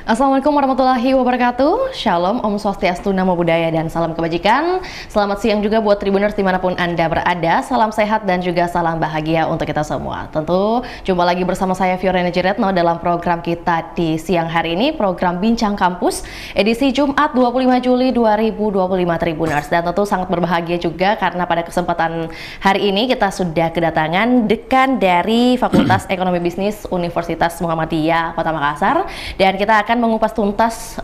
Assalamualaikum warahmatullahi wabarakatuh. Shalom, Om Swastiastu, Namo Buddhaya, dan salam kebajikan. Selamat siang juga buat Tribuners dimanapun Anda berada. Salam sehat dan juga salam bahagia untuk kita semua. Tentu jumpa lagi bersama saya Fiorena Jiretno dalam program kita di siang hari ini, program Bincang Kampus edisi Jumat 25 Juli 2025 Tribuners. Dan tentu sangat berbahagia juga karena pada kesempatan hari ini kita sudah kedatangan dekan dari Fakultas Ekonomi Bisnis Universitas Muhammadiyah Kota Makassar, dan kita akan mengupas tuntas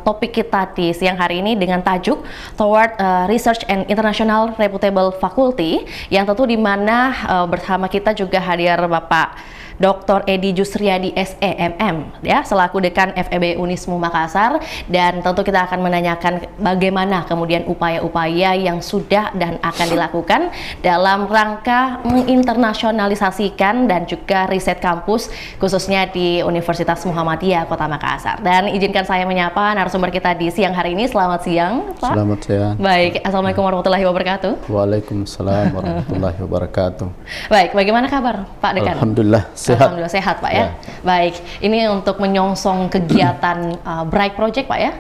topik kita di siang hari ini dengan tajuk Toward Research and International Reputable Faculty, yang tentu di mana bersama kita juga hadir Bapak Dr. Edi Jusriyadi SEMM ya, selaku Dekan FEB Unismu Makassar, dan tentu kita akan menanyakan bagaimana kemudian upaya-upaya yang sudah dan akan dilakukan dalam rangka menginternasionalisasikan dan juga riset kampus khususnya di Universitas Muhammadiyah Kota Makassar. Dan izinkan saya menyapa narasumber kita di siang hari ini. Selamat siang, Pak. Selamat siang. Baik, Assalamualaikum warahmatullahi wabarakatuh. Waalaikumsalam warahmatullahi wabarakatuh. Baik, bagaimana kabar Pak Dekan? Alhamdulillah sehat. Alhamdulillah sehat Pak ya. Baik, ini untuk menyongsong kegiatan Bright Project Pak ya?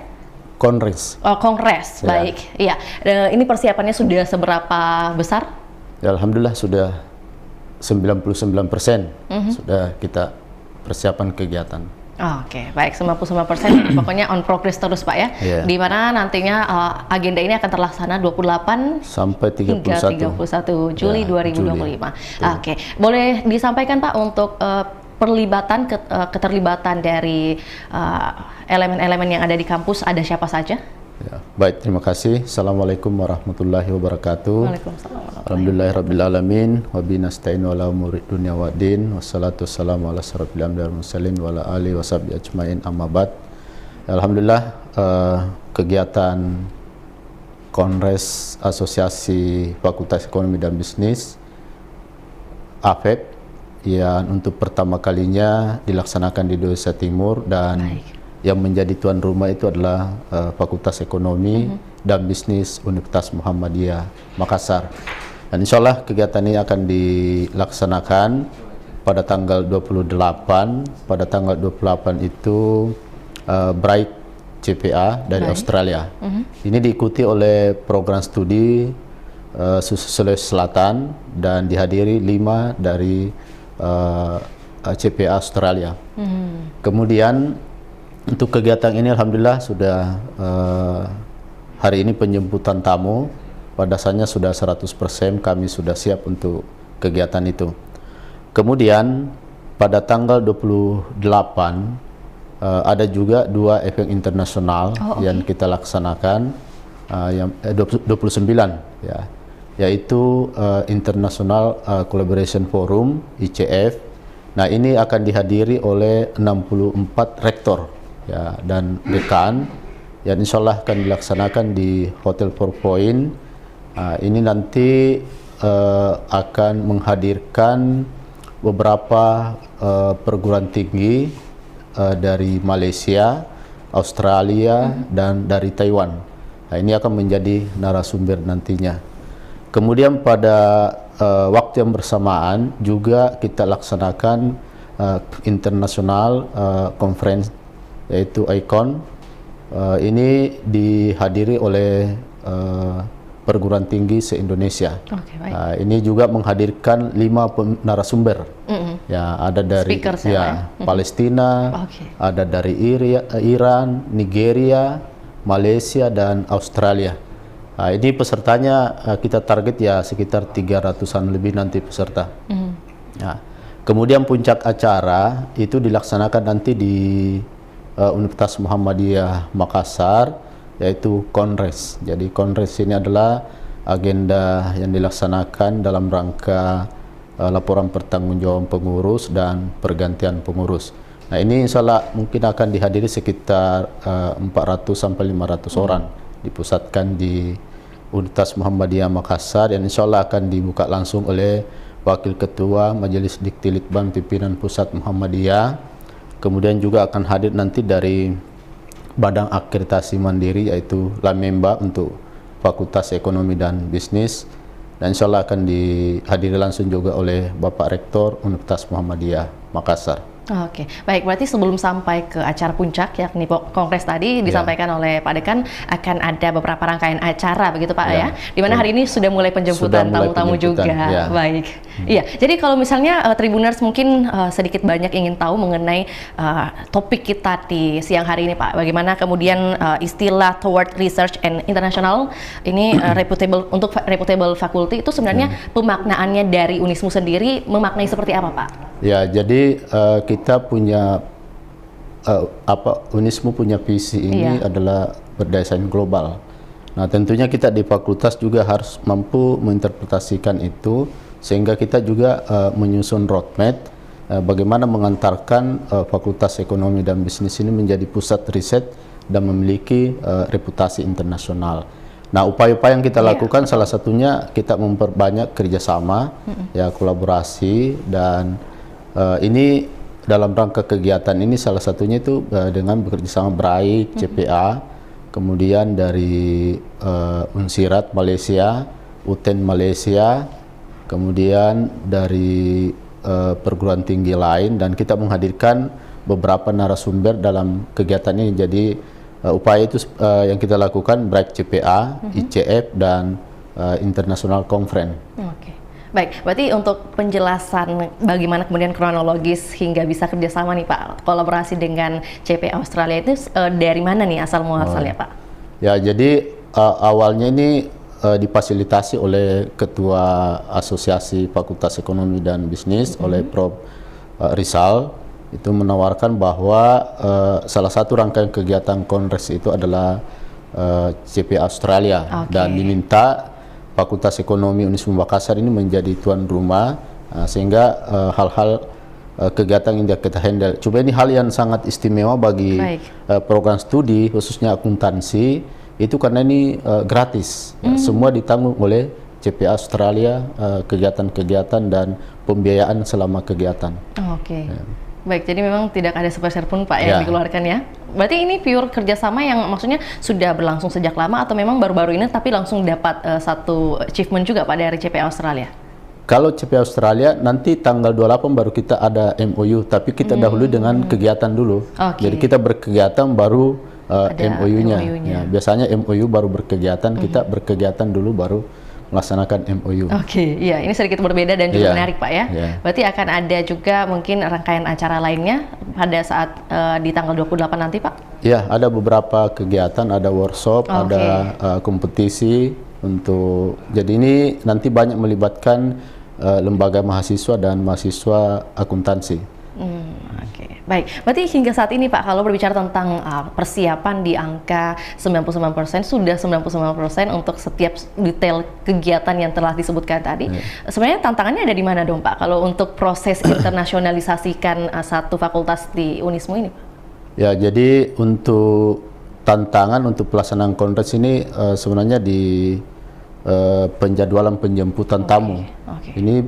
Kongres. Kongres, baik. Iya, ini persiapannya sudah seberapa besar? Ya, Alhamdulillah sudah 99% sudah kita persiapan kegiatan. Oke, baik, 99% pokoknya on progress terus Pak ya. Yeah. Di mana nantinya agenda ini akan terlaksana 28 sampai 31 Juli 2025. Oke, boleh disampaikan Pak untuk keterlibatan dari elemen-elemen yang ada di kampus, ada siapa saja? Ya, baik, terima kasih. Assalamualaikum warahmatullahi wabarakatuh. Waalaikumsalam. Alhamdulillahirrabbilalamin. Wabihi nasta'in ala umuri dunya waddin. Wassalatu wassalamu ala asyrofil anbiya'i wal mursalin wa ala alihi washabihi ajmain, amma ba'd. Alhamdulillah, kegiatan Kongres Asosiasi Fakultas Ekonomi dan Bisnis AFEB yang untuk pertama kalinya dilaksanakan di Indonesia Timur, dan yang menjadi tuan rumah itu adalah Fakultas Ekonomi dan Bisnis Universitas Muhammadiyah Makassar. Dan insya Allah kegiatan ini akan dilaksanakan pada tanggal 28. Pada tanggal 28 itu Bright CPA dari Australia. Ini diikuti oleh program studi Sulawesi Selatan dan dihadiri 5 dari CPA Australia. Kemudian untuk kegiatan ini alhamdulillah sudah hari ini penjemputan tamu pada dasarnya sudah 100%, kami sudah siap untuk kegiatan itu. Kemudian pada tanggal 28 ada juga 2 event internasional yang kita laksanakan, yang 29 ya, yaitu International Collaboration Forum ICF. Nah, ini akan dihadiri oleh 64 rektor ya dan dekan, yang insya Allah akan dilaksanakan di Hotel 4 Point. Ini nanti akan menghadirkan beberapa perguruan tinggi dari Malaysia, Australia, dan dari Taiwan. Nah, ini akan menjadi narasumber nantinya. Kemudian pada waktu yang bersamaan juga kita laksanakan International Conference, yaitu ICON. Ini dihadiri oleh perguruan tinggi se-Indonesia. Ini juga menghadirkan 5 narasumber. Ya, ada dari Palestina, ada dari Iran, Nigeria, Malaysia, dan Australia. Nah, ini pesertanya kita target ya sekitar 300-an lebih nanti peserta. Nah, kemudian puncak acara itu dilaksanakan nanti di Universitas Muhammadiyah Makassar, yaitu Kongres. Jadi Kongres ini adalah agenda yang dilaksanakan dalam rangka laporan pertanggungjawaban pengurus dan pergantian pengurus. Nah, ini insya Allah mungkin akan dihadiri sekitar 400 sampai 500 orang, dipusatkan di Universitas Muhammadiyah Makassar, dan insya Allah akan dibuka langsung oleh Wakil Ketua Majelis Diktilitbang Pimpinan Pusat Muhammadiyah. Kemudian juga akan hadir nanti dari Badan Akreditasi Mandiri, yaitu Lamemba untuk Fakultas Ekonomi dan Bisnis, dan insya Allah akan dihadiri langsung juga oleh Bapak Rektor Universitas Muhammadiyah Makassar. Oke, baik. Berarti sebelum sampai ke acara puncak, yakni kongres tadi disampaikan oleh Pak Dekan akan ada beberapa rangkaian acara, begitu Pak ya? Di mana hari ini sudah mulai penjemputan tamu-tamu juga. Baik. Iya. Jadi kalau misalnya Tribuners mungkin sedikit banyak ingin tahu mengenai topik kita di siang hari ini, Pak. Bagaimana kemudian istilah Toward Research and International ini reputable untuk reputable faculty itu sebenarnya pemaknaannya dari Unismu sendiri memaknai seperti apa, Pak? Ya, jadi kita punya Unismu punya visi ini adalah berdasarkan global. Nah, tentunya kita di fakultas juga harus mampu menginterpretasikan itu sehingga kita juga menyusun roadmap bagaimana mengantarkan Fakultas Ekonomi dan Bisnis ini menjadi pusat riset dan memiliki reputasi internasional. Nah, upaya-upaya yang kita lakukan salah satunya kita memperbanyak kerjasama, ya kolaborasi, dan ini dalam rangka kegiatan ini salah satunya itu dengan bekerjasama BRAIK, CPA, kemudian dari Unsirat Malaysia, UTEN Malaysia, kemudian dari perguruan tinggi lain, dan kita menghadirkan beberapa narasumber dalam kegiatan ini. Jadi upaya itu yang kita lakukan BRAIK, CPA, ICF, dan International Conference. Baik, berarti untuk penjelasan bagaimana kemudian kronologis hingga bisa kerjasama nih Pak, kolaborasi dengan CPA Australia itu dari mana nih asal muasalnya Pak? Ya, jadi awalnya ini difasilitasi oleh Ketua Asosiasi Fakultas Ekonomi dan Bisnis oleh Prof. Rizal, itu menawarkan bahwa salah satu rangkaian kegiatan kongres itu adalah CPA Australia, dan diminta Fakultas Ekonomi Unismu Makassar ini menjadi tuan rumah, sehingga hal-hal kegiatan yang kita handle. Coba ini hal yang sangat istimewa bagi program studi khususnya akuntansi itu karena ini gratis, semua ditanggung oleh CPA Australia, kegiatan-kegiatan dan pembiayaan selama kegiatan. Baik, jadi memang tidak ada sepeser pun Pak yang dikeluarkan ya. Berarti ini pure kerjasama yang maksudnya sudah berlangsung sejak lama atau memang baru-baru ini tapi langsung dapat satu achievement juga Pak dari CPA Australia? Kalau CPA Australia nanti tanggal 28 baru kita ada MOU, tapi kita dahulu dengan kegiatan dulu. Jadi kita berkegiatan baru MOU-nya. Ya, biasanya MOU baru berkegiatan, kita berkegiatan dulu baru melaksanakan MOU. Iya, ini sedikit berbeda dan juga menarik Pak ya. Berarti akan ada juga mungkin rangkaian acara lainnya pada saat di tanggal 28 nanti Pak? Ya, ada beberapa kegiatan, ada workshop, ada kompetisi untuk, jadi ini nanti banyak melibatkan lembaga mahasiswa dan mahasiswa akuntansi. Baik, berarti hingga saat ini Pak, kalau berbicara tentang persiapan di angka 99%, sudah 99% untuk setiap detail kegiatan yang telah disebutkan tadi. Sebenarnya tantangannya ada di mana dong Pak, kalau untuk proses internasionalisasikan satu fakultas di Unismu ini? Ya, jadi untuk tantangan untuk pelaksanaan kongres ini sebenarnya di penjadwalan penjemputan tamu. Ini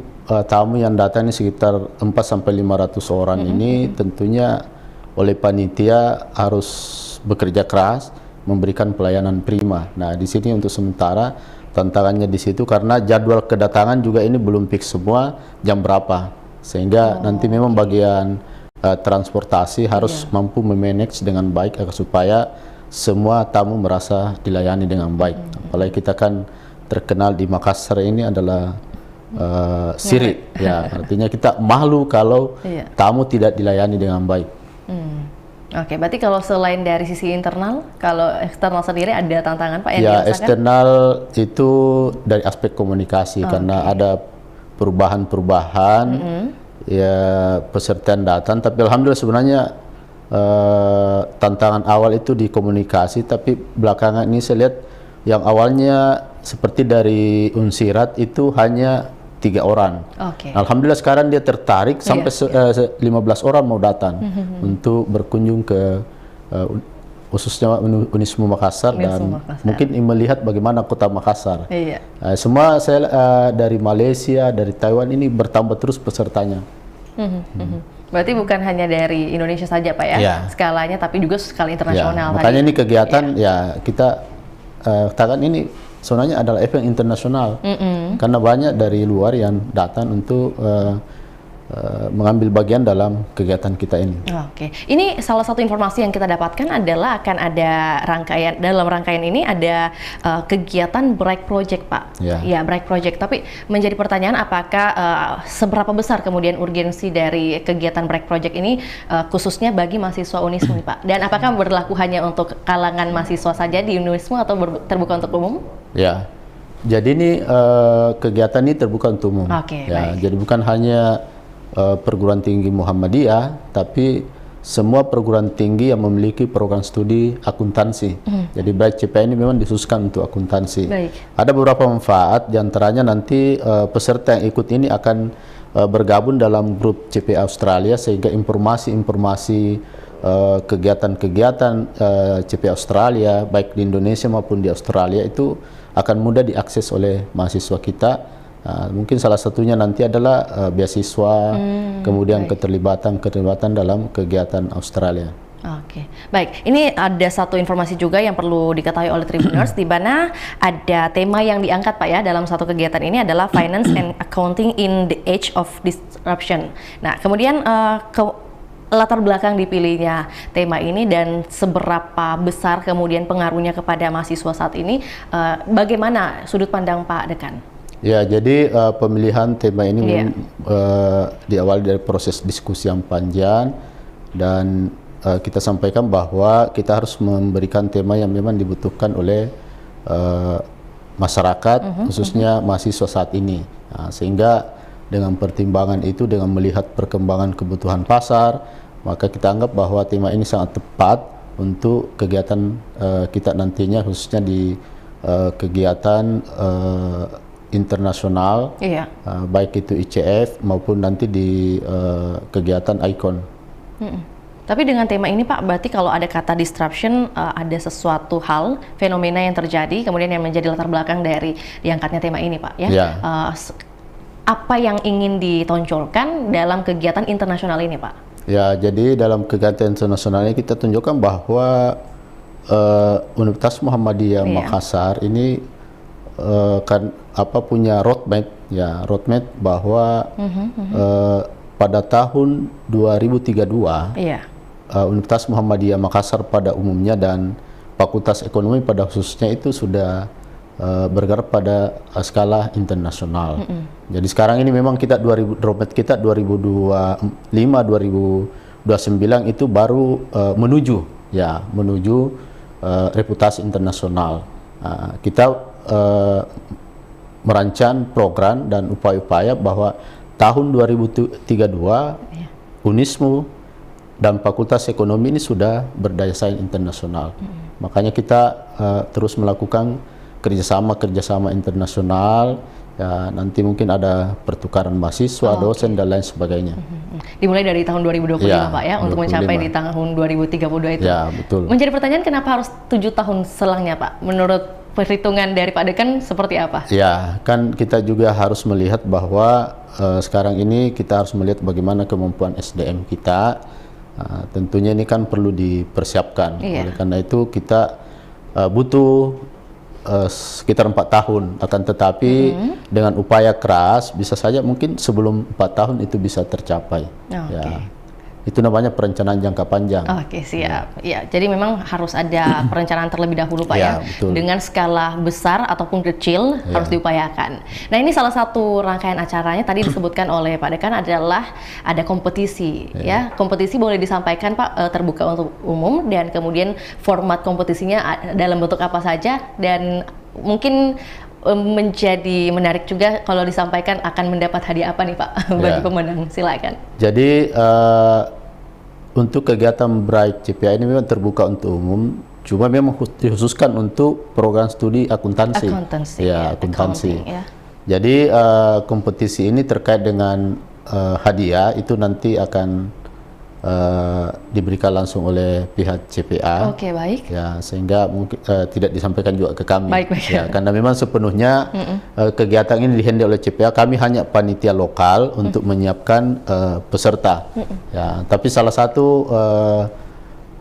tamu yang datang ini sekitar 4-500 orang ini tentunya oleh panitia harus bekerja keras memberikan pelayanan prima. Nah, di sini untuk sementara tantangannya di situ karena jadwal kedatangan juga ini belum fix semua jam berapa, sehingga nanti memang bagian transportasi harus mampu memanage dengan baik agar supaya semua tamu merasa dilayani dengan baik. Apalagi kita kan terkenal di Makassar ini adalah sirik, ya artinya kita malu kalau tamu tidak dilayani dengan baik. Berarti kalau selain dari sisi internal, kalau eksternal sendiri ada tantangan Pak yang dirasakan? Eksternal itu dari aspek komunikasi karena ada perubahan-perubahan, ya peserta datang, tapi alhamdulillah sebenarnya tantangan awal itu di komunikasi, tapi belakangan ini saya lihat yang awalnya seperti dari Unsirat itu hanya 3 orang. Alhamdulillah sekarang dia tertarik sampai 15 orang mau datang untuk berkunjung ke khususnya Unismu Makassar dan mungkin melihat bagaimana kota Makassar. Semua saya dari Malaysia, dari Taiwan ini bertambah terus pesertanya. Berarti bukan hanya dari Indonesia saja Pak ya, skalanya tapi juga skala internasional. Makanya ini kegiatan kita katakan ini sebenarnya adalah event internasional karena banyak dari luar yang datang untuk mengambil bagian dalam kegiatan kita ini. Oke, ini salah satu informasi yang kita dapatkan adalah akan ada dalam rangkaian ini ada kegiatan Bright Project, Pak. Ya, Bright Project. Tapi menjadi pertanyaan, apakah seberapa besar kemudian urgensi dari kegiatan Bright Project ini khususnya bagi mahasiswa Unismu, Pak? Dan apakah berlaku hanya untuk kalangan mahasiswa saja di Unismu atau terbuka untuk umum? Ya. Jadi ini kegiatan ini terbuka untuk umum. Ya, jadi bukan hanya perguruan tinggi Muhammadiyah, tapi semua perguruan tinggi yang memiliki program studi akuntansi. Jadi Bright CPA ini memang dikhususkan untuk akuntansi. Ada beberapa manfaat, diantaranya nanti peserta yang ikut ini akan bergabung dalam grup CPA Australia, sehingga informasi-informasi kegiatan-kegiatan CPA Australia, baik di Indonesia maupun di Australia, itu akan mudah diakses oleh mahasiswa kita. Mungkin salah satunya nanti adalah beasiswa, kemudian keterlibatan dalam kegiatan Australia. Oke, baik. Ini ada satu informasi juga yang perlu diketahui oleh Tribuners, di mana ada tema yang diangkat, Pak, ya, dalam satu kegiatan ini adalah Finance and Accounting in the Age of Disruption. Nah, kemudian latar belakang dipilihnya tema ini dan seberapa besar kemudian pengaruhnya kepada mahasiswa saat ini, bagaimana sudut pandang Pak Dekan? Ya, jadi pemilihan tema ini diawali dari proses diskusi yang panjang, dan kita sampaikan bahwa kita harus memberikan tema yang memang dibutuhkan oleh masyarakat, khususnya mahasiswa saat ini. Sehingga dengan pertimbangan itu, dengan melihat perkembangan kebutuhan pasar, maka kita anggap bahwa tema ini sangat tepat untuk kegiatan kita nantinya, khususnya di kegiatan internasional, baik itu ICF maupun nanti di kegiatan ICON. Tapi dengan tema ini, Pak, berarti kalau ada kata disruption, ada sesuatu hal, fenomena yang terjadi, kemudian yang menjadi latar belakang dari diangkatnya tema ini, Pak, ya? Apa yang ingin ditonjolkan dalam kegiatan internasional ini, Pak? Ya, jadi dalam kegiatan internasional ini kita tunjukkan bahwa Universitas Muhammadiyah Makassar ini punya roadmap, roadmap bahwa pada tahun 2032 Universitas Muhammadiyah Makassar pada umumnya dan Fakultas Ekonomi pada khususnya itu sudah bergerak pada skala internasional. Jadi sekarang ini memang kita roadmap kita 2025-2029 itu baru menuju reputasi internasional. Kita merancang program dan upaya-upaya bahwa tahun 2032 Unismu dan Fakultas Ekonomi ini sudah berdaya saing internasional. Makanya kita terus melakukan kerjasama internasional. Ya, nanti mungkin ada pertukaran mahasiswa, dosen, dan lain sebagainya. Dimulai dari tahun 2025, Pak, ya, untuk mencapai di tahun 2032 itu. Ya, betul. Menjadi pertanyaan, kenapa harus 7 tahun selangnya, Pak? Menurut perhitungan dari Pak Dekan seperti apa? Ya, kan kita juga harus melihat bahwa sekarang ini kita harus melihat bagaimana kemampuan SDM kita. Tentunya ini kan perlu dipersiapkan. Oleh karena itu kita butuh sekitar 4 tahun, akan tetapi dengan upaya keras bisa saja mungkin sebelum 4 tahun itu bisa tercapai. Ya, itu namanya perencanaan jangka panjang. Oke, siap. Ya, jadi memang harus ada perencanaan terlebih dahulu, Pak, ya. Betul. Dengan skala besar ataupun kecil harus diupayakan. Nah, ini salah satu rangkaian acaranya tadi disebutkan oleh Pak Dekan adalah ada kompetisi, ya. Kompetisi boleh disampaikan, Pak, terbuka untuk umum, dan kemudian format kompetisinya dalam bentuk apa saja, dan mungkin menjadi menarik juga kalau disampaikan akan mendapat hadiah apa nih, Pak, bagi pemenang. Silakan. Jadi untuk kegiatan Bright CPA ini memang terbuka untuk umum, cuma memang dikhususkan untuk program studi akuntansi. Akuntansi. Jadi kompetisi ini terkait dengan hadiah itu nanti akan diberikan langsung oleh pihak CPA. Oke, baik. Ya, sehingga mungkin tidak disampaikan juga ke kami. Baik. Ya, karena memang sepenuhnya kegiatan ini dihandle oleh CPA. Kami hanya panitia lokal untuk menyiapkan peserta. Ya, tapi salah satu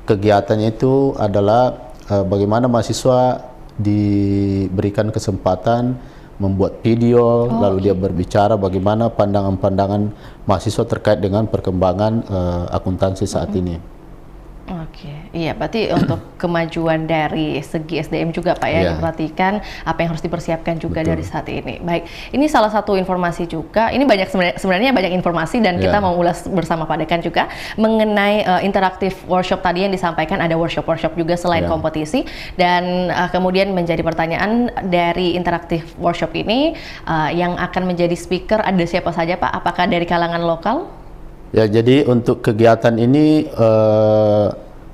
kegiatannya itu adalah bagaimana mahasiswa diberikan kesempatan membuat video, lalu dia berbicara bagaimana pandangan-pandangan mahasiswa terkait dengan perkembangan akuntansi saat ini. Oke, iya berarti untuk kemajuan dari segi SDM juga Pak ya, diperhatikan apa yang harus dipersiapkan juga dari saat ini. Baik, ini salah satu informasi juga, ini banyak sebenarnya banyak informasi dan kita mau ulas bersama Pak Dekan juga mengenai interaktif workshop tadi yang disampaikan, ada workshop juga selain kompetisi, dan kemudian menjadi pertanyaan dari interaktif workshop ini yang akan menjadi speaker ada siapa saja Pak? Apakah dari kalangan lokal? Ya, jadi untuk kegiatan ini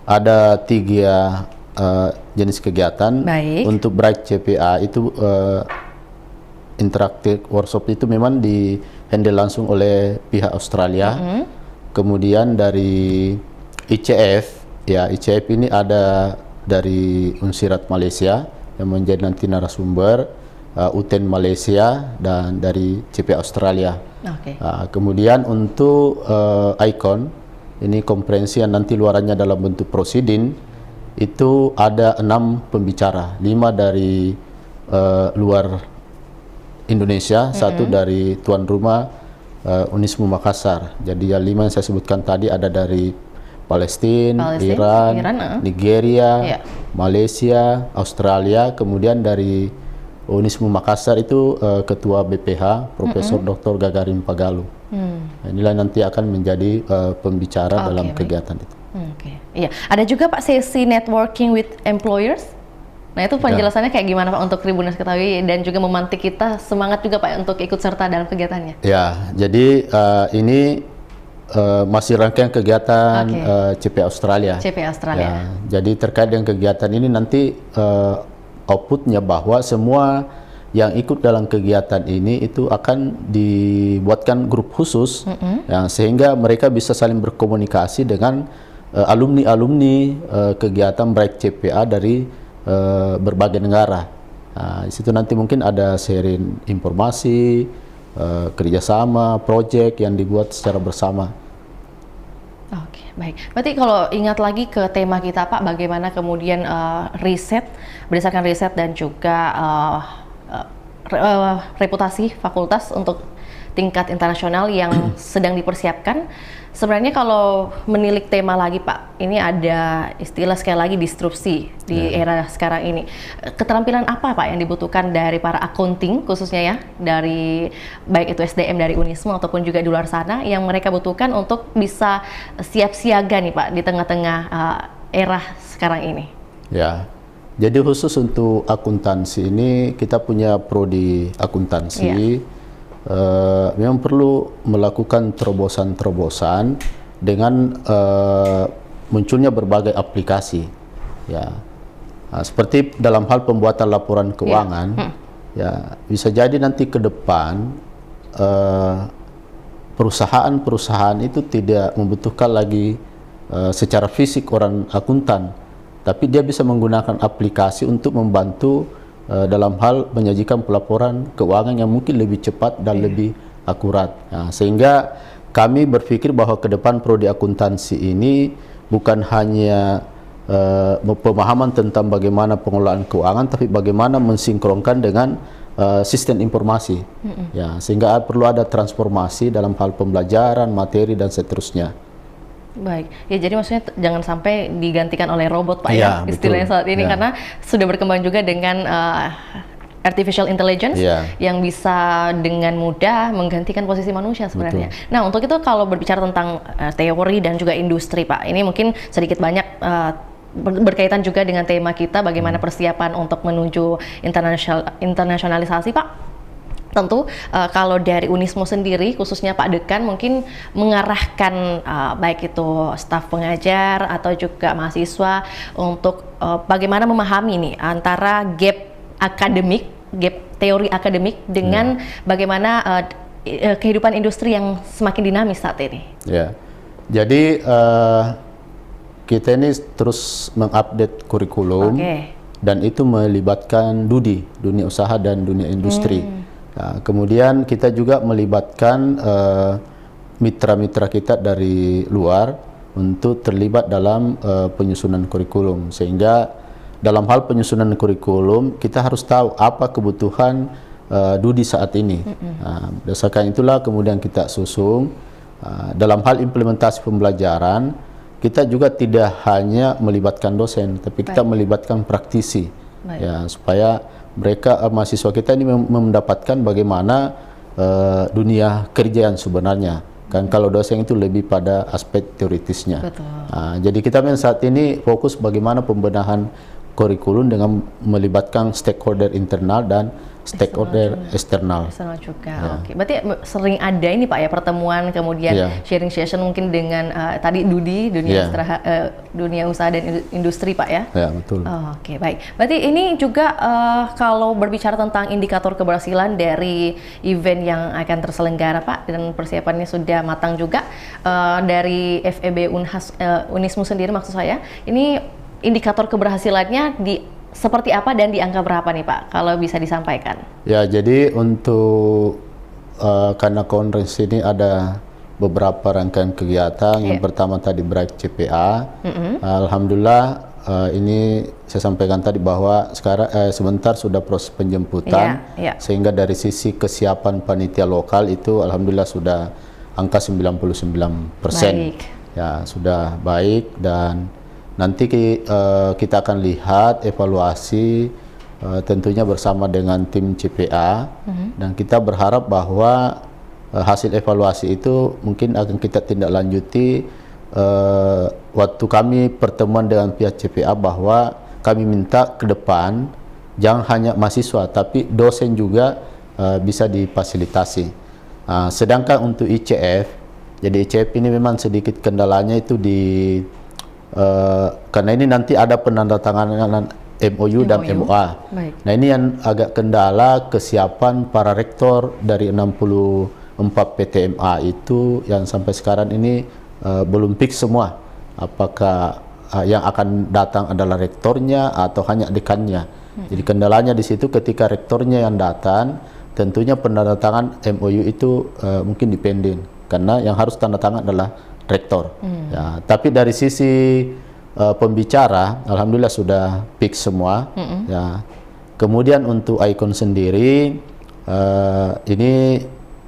ada 3 jenis kegiatan. Baik. Untuk Bright CPA itu interaktif workshop itu memang di handle langsung oleh pihak Australia. Kemudian dari ICF, ya ICF ini ada dari Unsirat Malaysia yang menjadi nanti narasumber, UTEN Malaysia, dan dari CPA Australia. Kemudian untuk Icon, ini konferensi yang nanti luarannya dalam bentuk prosidin, itu ada 6 pembicara, 5 dari luar Indonesia, 1 dari tuan rumah Unismu Makassar. Jadi yang 5 yang saya sebutkan tadi ada dari Palestina, Iran, Nigeria, Malaysia, Australia, kemudian dari Unismu Makassar itu Ketua BPH Profesor Dr. Gagarin Pagalu. Inilah nanti akan menjadi pembicara dalam kegiatan itu. Iya, ada juga Pak sesi networking with employers. Nah itu penjelasannya kayak gimana Pak untuk Tribuners ketahui dan juga memantik kita semangat juga Pak untuk ikut serta dalam kegiatannya. Ya, jadi ini masih rangkaian kegiatan CPA Australia. CPA Australia. Ya, jadi terkait dengan kegiatan ini nanti outputnya bahwa semua yang ikut dalam kegiatan ini itu akan dibuatkan grup khusus, sehingga mereka bisa saling berkomunikasi dengan alumni-alumni kegiatan Bright CPA dari berbagai negara. Di situ nanti mungkin ada sharing informasi, kerjasama, proyek yang dibuat secara bersama. Oke, baik. Berarti kalau ingat lagi ke tema kita Pak, bagaimana kemudian riset, berdasarkan riset dan juga reputasi fakultas untuk tingkat internasional yang sedang dipersiapkan. Sebenarnya kalau menilik tema lagi Pak, ini ada istilah sekali lagi disrupsi di era sekarang ini. Keterampilan apa Pak yang dibutuhkan dari para accounting khususnya ya, dari baik itu SDM dari Unismu ataupun juga di luar sana yang mereka butuhkan untuk bisa siap siaga nih Pak di tengah-tengah era sekarang ini? Ya, jadi khusus untuk akuntansi ini kita punya prodi akuntansi. Memang perlu melakukan terobosan-terobosan dengan munculnya berbagai aplikasi, ya. Seperti dalam hal pembuatan laporan keuangan, ya bisa jadi nanti ke depan perusahaan-perusahaan itu tidak membutuhkan lagi secara fisik orang akuntan, tapi dia bisa menggunakan aplikasi untuk membantu dalam hal menyajikan pelaporan keuangan yang mungkin lebih cepat dan lebih akurat. Nah, sehingga kami berpikir bahwa ke depan prodi akuntansi ini bukan hanya pemahaman tentang bagaimana pengelolaan keuangan, tapi bagaimana mensinkronkan dengan sistem informasi. Ya, sehingga perlu ada transformasi dalam hal pembelajaran, materi dan seterusnya. Baik, ya jadi maksudnya jangan sampai digantikan oleh robot Pak ya, istilahnya saat ini, karena sudah berkembang juga dengan artificial intelligence yang bisa dengan mudah menggantikan posisi manusia sebenarnya. Nah untuk itu kalau berbicara tentang teori dan juga industri Pak, ini mungkin sedikit banyak berkaitan juga dengan tema kita bagaimana persiapan untuk menuju internasionalisasi Pak. Tentu kalau dari Unismu sendiri khususnya Pak Dekan mungkin mengarahkan baik itu staf pengajar atau juga mahasiswa untuk bagaimana memahami nih antara gap akademik, gap teori akademik dengan bagaimana kehidupan industri yang semakin dinamis saat ini. Ya, jadi kita ini terus mengupdate kurikulum dan itu melibatkan dunia usaha dan dunia industri. Nah, kemudian kita juga melibatkan mitra-mitra kita dari luar untuk terlibat dalam penyusunan kurikulum, sehingga dalam hal penyusunan kurikulum kita harus tahu apa kebutuhan Dudi saat ini. Berdasarkan itulah kemudian kita susung dalam hal implementasi pembelajaran, kita juga tidak hanya melibatkan dosen, tapi kita melibatkan praktisi, ya, supaya mereka mahasiswa kita ini mendapatkan bagaimana dunia kerja yang sebenarnya. Kan kalau dosen itu lebih pada aspek teoritisnya. Jadi kita memang saat ini fokus bagaimana pembenahan kurikulum dengan melibatkan stakeholder internal dan stakeholder eksternal juga. Oke, berarti sering ada ini Pak ya pertemuan, kemudian sharing session mungkin dengan tadi Dudi, dunia usaha dan industri Pak ya? Ya, betul. Oke, baik. Berarti ini juga kalau berbicara tentang indikator keberhasilan dari event yang akan terselenggara Pak, dan persiapannya sudah matang juga dari FEB Unismu sendiri maksud saya, ini indikator keberhasilannya seperti apa dan di angka berapa nih Pak, kalau bisa disampaikan? Ya, jadi untuk karena kongres ini ada beberapa rangkaian kegiatan. Yang pertama tadi Bright CPA. Alhamdulillah ini saya sampaikan tadi bahwa sekarang sebentar sudah proses penjemputan, sehingga dari sisi kesiapan panitia lokal itu alhamdulillah sudah angka 99%. Ya, sudah baik, dan nanti kita akan lihat evaluasi tentunya bersama dengan tim CPA, dan kita berharap bahwa hasil evaluasi itu mungkin akan kita tindak lanjuti waktu kami pertemuan dengan pihak CPA, bahwa kami minta ke depan jangan hanya mahasiswa tapi dosen juga bisa difasilitasi. Sedangkan untuk ICF, jadi ICF ini memang sedikit kendalanya itu karena ini nanti ada penandatanganan MOU dan MOA. Nah, ini yang agak kendala kesiapan para rektor dari 64 PTMA itu yang sampai sekarang ini belum fix semua. Apakah yang akan datang adalah rektornya atau hanya dekannya. Jadi kendalanya di situ, ketika rektornya yang datang, tentunya penandatangan MOU itu mungkin dipending, karena yang harus tanda tangan adalah rektor. Ya, tapi dari sisi pembicara, alhamdulillah sudah fix semua. Ya. Kemudian untuk ikon sendiri, ini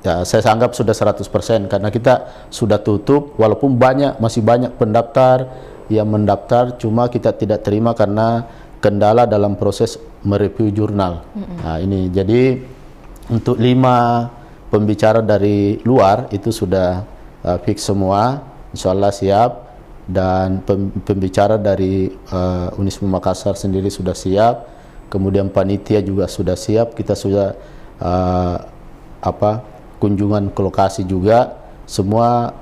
ya saya anggap sudah 100%, karena kita sudah tutup, walaupun masih banyak pendaftar yang mendaftar, cuma kita tidak terima karena kendala dalam proses mereview jurnal. Nah, ini jadi untuk 5 pembicara dari luar itu sudah fix semua, insya Allah siap, dan pembicara dari Unismu Makassar sendiri sudah siap, kemudian panitia juga sudah siap, kita sudah kunjungan ke lokasi juga, semua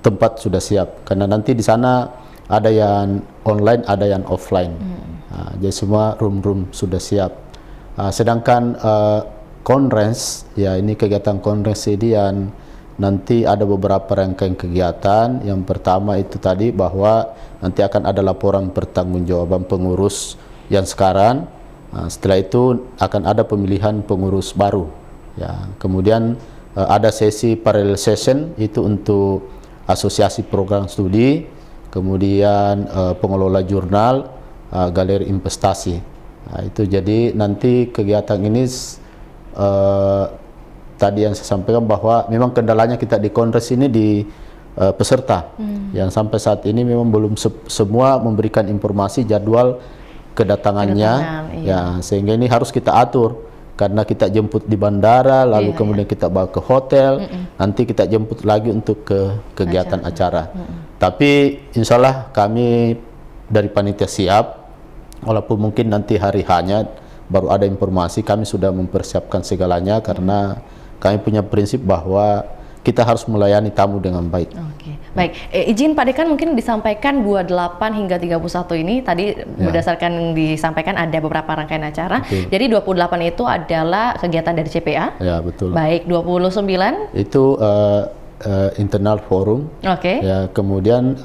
tempat sudah siap, karena nanti di sana ada yang online, ada yang offline. Jadi semua room sudah siap. Sedangkan kongres, ya ini kegiatan kongres ini yang nanti ada beberapa rangkaian kegiatan. Yang pertama itu tadi bahwa nanti akan ada laporan pertanggungjawaban pengurus yang sekarang. Setelah itu akan ada pemilihan pengurus baru. Ya, kemudian ada sesi parallel session itu untuk asosiasi program studi, kemudian pengelola jurnal, galeri investasi. Nah, itu jadi nanti kegiatan ini tadi yang saya sampaikan bahwa memang kendalanya kita di kongres ini di peserta yang sampai saat ini memang belum semua memberikan informasi jadwal kedatangannya, ya, sehingga ini harus kita atur, karena kita jemput di bandara, lalu kemudian kita bawa ke hotel, nanti kita jemput lagi untuk ke kegiatan acara. Tapi insya Allah kami dari panitia siap, walaupun mungkin nanti hari hanya baru ada informasi, kami sudah mempersiapkan segalanya, karena kami punya prinsip bahwa kita harus melayani tamu dengan baik. Oke. Baik, izin Pak Dekan mungkin disampaikan 28 hingga 31 ini tadi berdasarkan yang disampaikan ada beberapa rangkaian acara. Jadi 28 itu adalah kegiatan dari CPA. Ya, betul. Baik, 29 itu internal forum. Ya, kemudian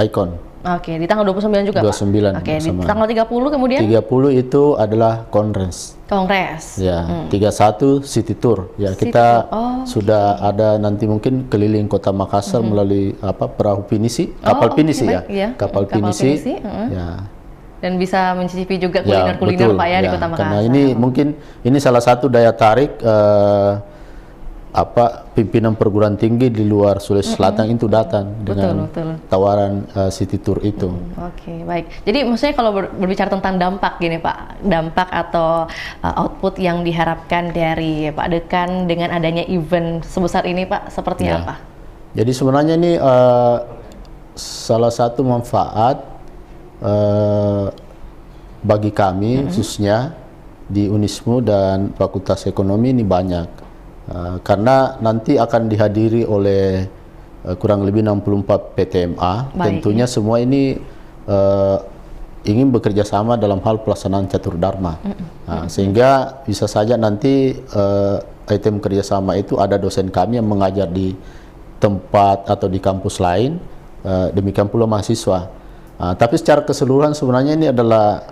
ikon. Oke, di tanggal 29 juga 29. Oke, di tanggal 30 kemudian? 30 itu adalah kongres. Ya, 31 city tour. Ya, kita sudah ada nanti mungkin keliling kota Makassar melalui perahu pinisi, kapal pinisi ya. Kapal pinisi. Ya. Dan bisa mencicipi juga Ya, kuliner-kuliner betul. Pak ya di Ya, Kota Makassar. karena ini mungkin ini salah satu daya tarik pimpinan perguruan tinggi di luar Sulawesi Selatan itu datang dengan tawaran city tour itu. Oke, baik. Jadi maksudnya kalau berbicara tentang dampak gini Pak, dampak atau output yang diharapkan dari Pak Dekan dengan adanya event sebesar ini Pak, seperti apa? Jadi sebenarnya ini salah satu manfaat bagi kami khususnya di Unismu dan Fakultas Ekonomi ini banyak. Karena nanti akan dihadiri oleh kurang lebih 64 PTMA. Tentunya semua ini ingin bekerja sama dalam hal pelaksanaan catur dharma. Sehingga bisa saja nanti item kerjasama itu ada dosen kami yang mengajar di tempat atau di kampus lain, demikian pula mahasiswa. Tapi secara keseluruhan sebenarnya ini adalah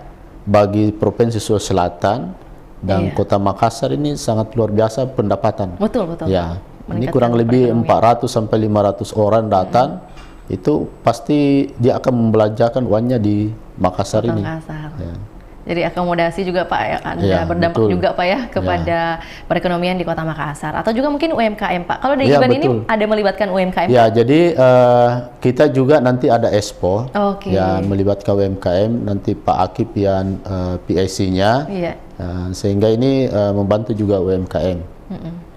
bagi Provinsi Sulawesi Selatan dan Kota Makassar ini sangat luar biasa pendapatan. Betul. Ya, ini kurang lebih 400 sampai 500 orang datang, itu pasti dia akan membelanjakan uangnya di Makassar ini. Ya. Jadi akomodasi juga Pak ya, Anda berdampak juga Pak ya kepada perekonomian di Kota Makassar atau juga mungkin UMKM Pak. Kalau di event ini ada melibatkan UMKM? Ya, jadi kita juga nanti ada expo yang melibatkan UMKM, nanti Pak Akip yang PIC-nya, sehingga ini membantu juga UMKM.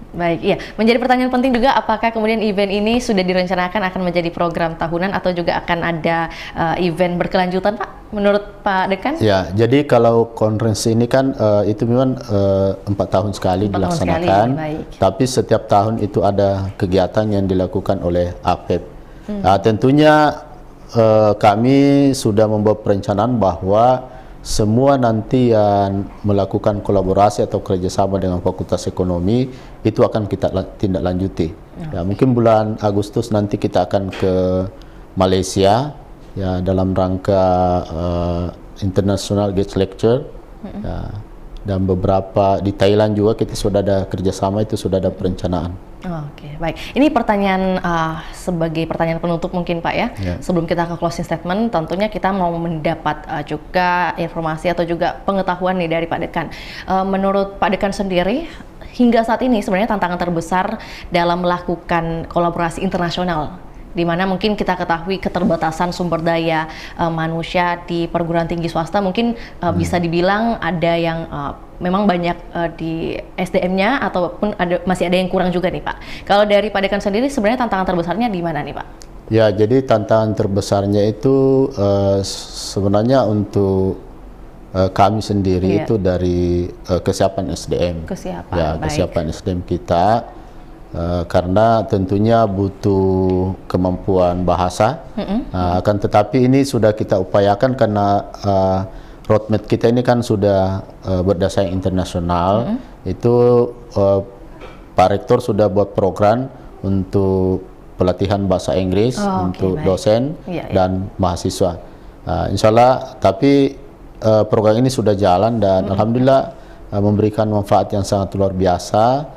Baik, iya. Menjadi pertanyaan penting juga, apakah kemudian event ini sudah direncanakan akan menjadi program tahunan atau juga akan ada event berkelanjutan Pak, menurut Pak Dekan? Ya, jadi kalau konferensi ini kan itu memang 4 tahun sekali dilaksanakan, tapi setiap tahun itu ada kegiatan yang dilakukan oleh APEP. Tentunya kami sudah membuat perencanaan bahwa semua nanti yang melakukan kolaborasi atau kerjasama dengan Fakultas Ekonomi itu akan kita tindak lanjuti. Ya, mungkin bulan Agustus nanti kita akan ke Malaysia ya dalam rangka International Guest Lecture. Ya, dan beberapa di Thailand juga kita sudah ada kerjasama, itu sudah ada perencanaan. Oke, baik. Ini pertanyaan sebagai pertanyaan penutup mungkin Pak ya. Sebelum kita ke closing statement, tentunya kita mau mendapat juga informasi atau juga pengetahuan nih dari Pak Dekan. Menurut Pak Dekan sendiri, hingga saat ini sebenarnya tantangan terbesar dalam melakukan kolaborasi internasional, di mana mungkin kita ketahui keterbatasan sumber daya manusia di perguruan tinggi swasta, mungkin bisa dibilang ada yang memang banyak di SDM-nya ataupun masih ada yang kurang juga nih Pak. Kalau dari Pak Dekan sendiri sebenarnya tantangan terbesarnya di mana nih Pak? Ya, jadi tantangan terbesarnya itu sebenarnya untuk kami sendiri itu dari kesiapan SDM. Kesiapan SDM kita. Karena tentunya butuh kemampuan bahasa, akan tetapi ini sudah kita upayakan karena roadmap kita ini kan sudah berdasarkan internasional. Itu Pak Rektor sudah buat program untuk pelatihan bahasa Inggris untuk dosen dan mahasiswa. Insya Allah, tapi program ini sudah jalan dan alhamdulillah memberikan manfaat yang sangat luar biasa,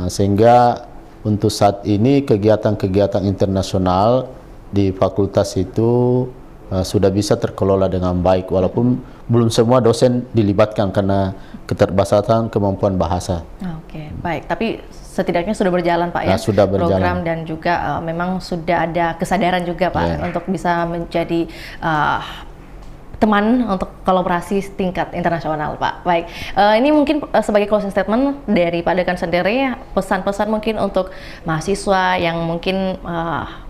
sehingga untuk saat ini kegiatan-kegiatan internasional di fakultas itu sudah bisa terkelola dengan baik, walaupun belum semua dosen dilibatkan karena keterbatasan kemampuan bahasa. Oke, baik. Tapi setidaknya sudah berjalan Pak ya, sudah berjalan. Program dan juga memang sudah ada kesadaran juga Pak untuk bisa menjadi teman untuk kolaborasi tingkat internasional Pak. Baik, ini mungkin sebagai closing statement dari Pak Dekan sendiri, pesan-pesan mungkin untuk mahasiswa yang mungkin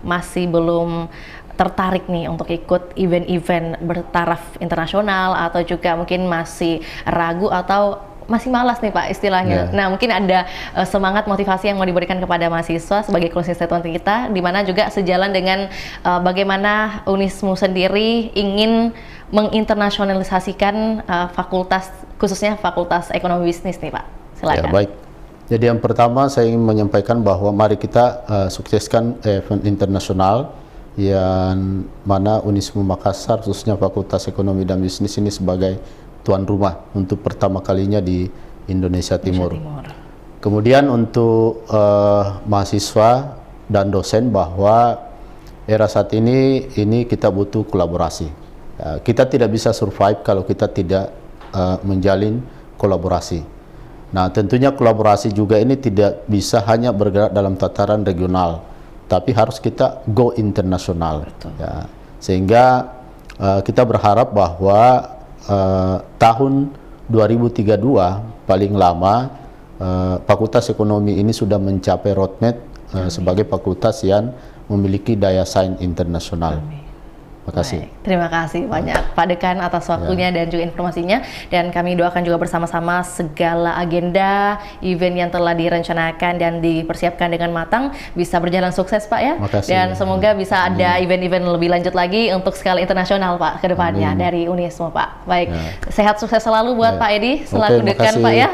masih belum tertarik nih untuk ikut event-event bertaraf internasional atau juga mungkin masih ragu atau masih malas nih Pak istilahnya. Nah, mungkin ada semangat motivasi yang mau diberikan kepada mahasiswa sebagai closing statement kita, di mana juga sejalan dengan bagaimana Unismu sendiri ingin menginternasionalisasikan fakultas, khususnya Fakultas Ekonomi Bisnis nih Pak. Silakan. Ya, baik. Jadi yang pertama saya ingin menyampaikan bahwa mari kita sukseskan event internasional yang mana Unismu Makassar khususnya Fakultas Ekonomi dan Bisnis ini sebagai tuan rumah untuk pertama kalinya di Indonesia Timur. Kemudian untuk mahasiswa dan dosen bahwa era saat ini kita butuh kolaborasi. Kita tidak bisa survive kalau kita tidak menjalin kolaborasi. Nah, tentunya kolaborasi juga ini tidak bisa hanya bergerak dalam tataran regional, tapi harus kita go internasional. Ya, sehingga kita berharap bahwa tahun 2032 paling lama Fakultas Ekonomi ini sudah mencapai roadmap sebagai fakultas yang memiliki daya saing internasional. Terima kasih. Baik, terima kasih banyak Pak Dekan atas waktunya dan juga informasinya, dan kami doakan juga bersama-sama segala agenda event yang telah direncanakan dan dipersiapkan dengan matang bisa berjalan sukses Pak ya. Makasih. Dan semoga bisa ada event-event lebih lanjut lagi untuk skala internasional Pak ke depannya dari Unismo Pak. Baik, sehat sukses selalu buat Pak Edi selaku Dekan Pak ya.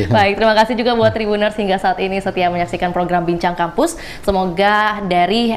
Baik, terima kasih juga buat Tribuners hingga saat ini setia menyaksikan program Bincang Kampus. Semoga dari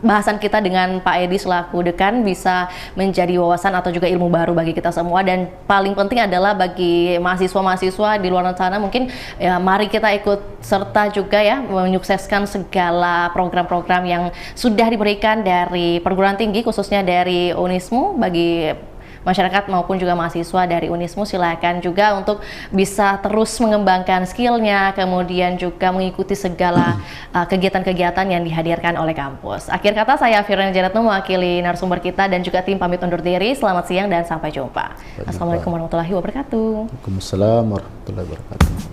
bahasan kita dengan Pak Edi selaku Dekan bisa menjadi wawasan atau juga ilmu baru bagi kita semua, dan paling penting adalah bagi mahasiswa-mahasiswa di luar sana mungkin ya, mari kita ikut serta juga ya menyukseskan segala program-program yang sudah diberikan dari perguruan tinggi khususnya dari Unismo bagi masyarakat maupun juga mahasiswa dari Unismo. Silakan juga untuk bisa terus mengembangkan skillnya, kemudian juga mengikuti segala kegiatan-kegiatan yang dihadirkan oleh kampus. Akhir kata, saya Firna Jaratno mewakili narasumber kita dan juga tim pamit undur diri. Selamat siang dan sampai jumpa. Assalamualaikum warahmatullahi wabarakatuh. Waalaikumsalam warahmatullahi wabarakatuh.